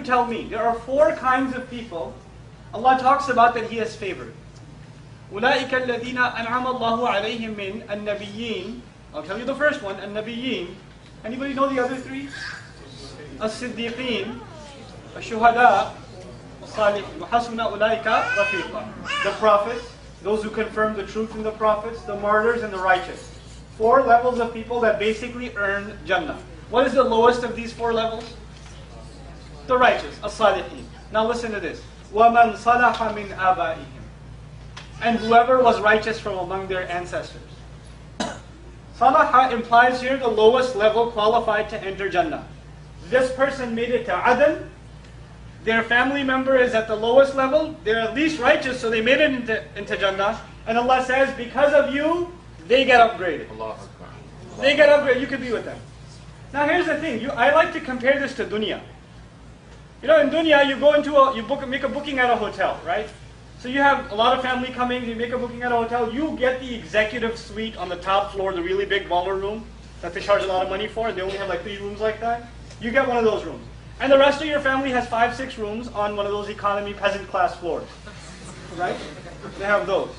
tell me, there are 4 kinds of people Allah talks about that He has favored. أُولَٰئِكَ الَّذِينَ أَنْعَمَ اللَّهُ عَلَيْهِمْ مِنْ النَّبِيِّينَ. I'll tell you the first one, النَّبِيِّينَ. Anybody know the other 3? الصِّدِّيقِينَ, الشُّهَدَاء, الصَّالِحِينَ, وَحَسُنَ أُولَٰئِكَ رَفِيقًا. The prophets, those who confirm the truth in the prophets, the martyrs, and the righteous. 4 levels of people that basically earn Jannah. What is the lowest of these 4 levels? The righteous, as-salihin. Now listen to this. وَمَنْ صَلَحَ مِنْ آبَائِهِمْ. And whoever was righteous from among their ancestors. Salaha implies here the lowest level qualified to enter Jannah. This person made it to Aden. Their family member is at the lowest level. They're at least righteous, so they made it into Jannah. And Allah says, because of you, they get upgraded. They get upgraded. You could be with them. Now here's the thing. I like to compare this to dunya. You know, in dunya, you go into make a booking at a hotel, right? So you have a lot of family coming, you make a booking at a hotel, you get the executive suite on the top floor, the really big baller room that they charge a lot of money for, and they only have like 3 rooms like that. You get one of those rooms. And the rest of your family has 5, 6 rooms on one of those economy peasant class floors, right? They have those.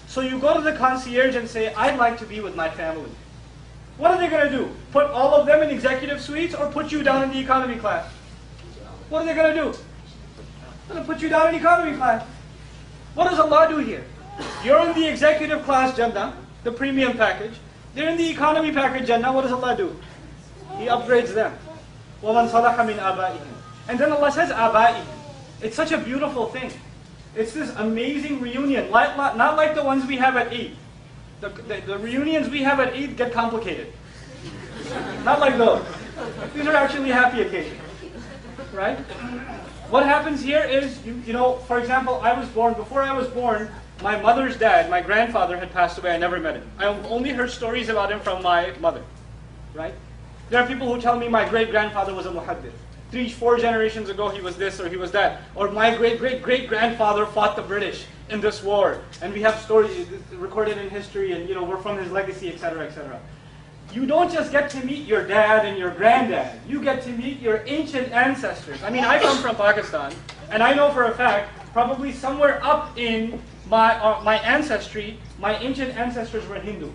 So you go to the concierge and say, I'd like to be with my family. What are they going to do? Put all of them in executive suites or put you down in the economy class? What are they going to do? They're going to put you down in economy class. What does Allah do here? You're in the executive class Jannah, the premium package. They're in the economy package Jannah. What does Allah do? He upgrades them. وَمَنْ صَلَحَ مِنْ آبَائِهِمْ. And then Allah says آبَائِهِمْ. It's such a beautiful thing. It's this amazing reunion, not like the ones we have at Eid. The reunions we have at Eid get complicated. Not like those. These are actually happy occasions. Right? What happens here is, you know, for example, before I was born, my mother's dad, my grandfather, had passed away. I never met him. I only heard stories about him from my mother. Right? There are people who tell me my great-grandfather was a muhaddith. 3, 4 generations ago he was this or he was that. Or my great-great-great-grandfather fought the British in this war. And we have stories recorded in history and, you know, we're from his legacy, etc., etc. You don't just get to meet your dad and your granddad. You get to meet your ancient ancestors. I mean, I come from Pakistan, and I know for a fact, probably somewhere up in my ancestry, my ancient ancestors were Hindu.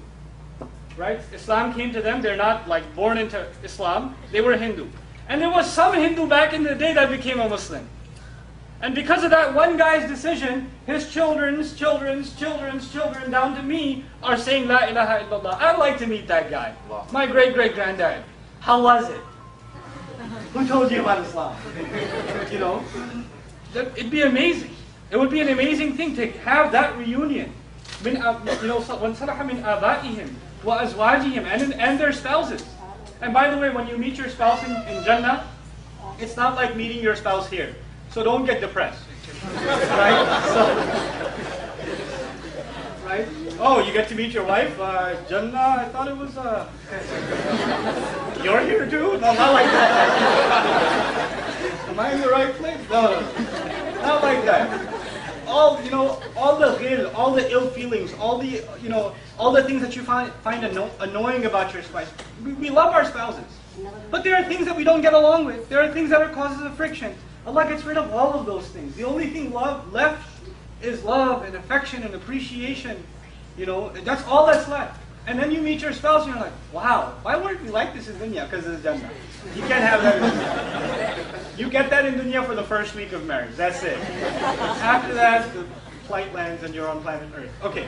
Right? Islam came to them. They're not like born into Islam. They were Hindu. And there was some Hindu back in the day that became a Muslim. And because of that one guy's decision, his children's children down to me are saying La ilaha illallah. I'd like to meet that guy. My great-great-granddad. How was it? Who told you about Islam? You know? It'd be amazing. It would be an amazing thing to have that reunion. You know, وَانْ صَلَحَ مِنْ آبَائِهِمْ وَأَزْوَاجِهِمْ and their spouses. And by the way, when you meet your spouse in Jannah, it's not like meeting your spouse here. So don't get depressed. Right? Right? Oh, you get to meet your wife? Jannah, I thought it was... You're here too? No, not like that. Am I in the right place? No. Not like that. All the ghil, all the ill feelings, all the things that you find annoying about your spouse. We love our spouses. But there are things that we don't get along with. There are things that are causes of friction. Allah gets rid of all of those things. The only thing left is love and affection and appreciation. You know, that's all that's left. And then you meet your spouse and you're like, wow, why weren't we like this in dunya? Because it's Jannah. You can't have that in dunya. You get that in dunya for the first week of marriage. That's it. After that, the flight lands and you're on planet Earth. Okay.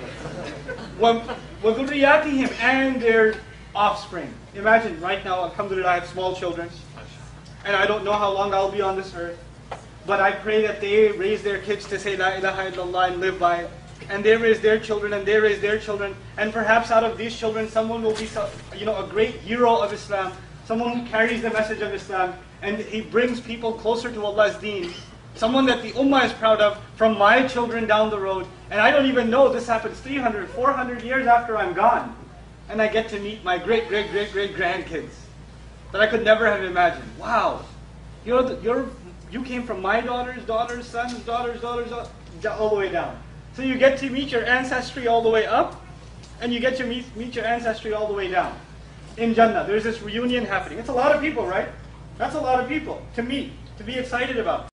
وَذُرِّيَّاتِهِمْ and their offspring. Imagine right now, alhamdulillah, I have small children. And I don't know how long I'll be on this earth. But I pray that they raise their kids to say La ilaha illallah and live by it. And they raise their children and they raise their children. And perhaps out of these children, someone will be a great hero of Islam. Someone who carries the message of Islam. And he brings people closer to Allah's deen. Someone that the ummah is proud of from my children down the road. And I don't even know this happens 300, 400 years after I'm gone. And I get to meet my great-great-great-great-grandkids. That I could never have imagined. Wow, you came from my daughters, sons, all the way down. So you get to meet your ancestry all the way up, and you get to meet your ancestry all the way down. In Jannah, there's this reunion happening. It's a lot of people, right? That's a lot of people to meet to be excited about.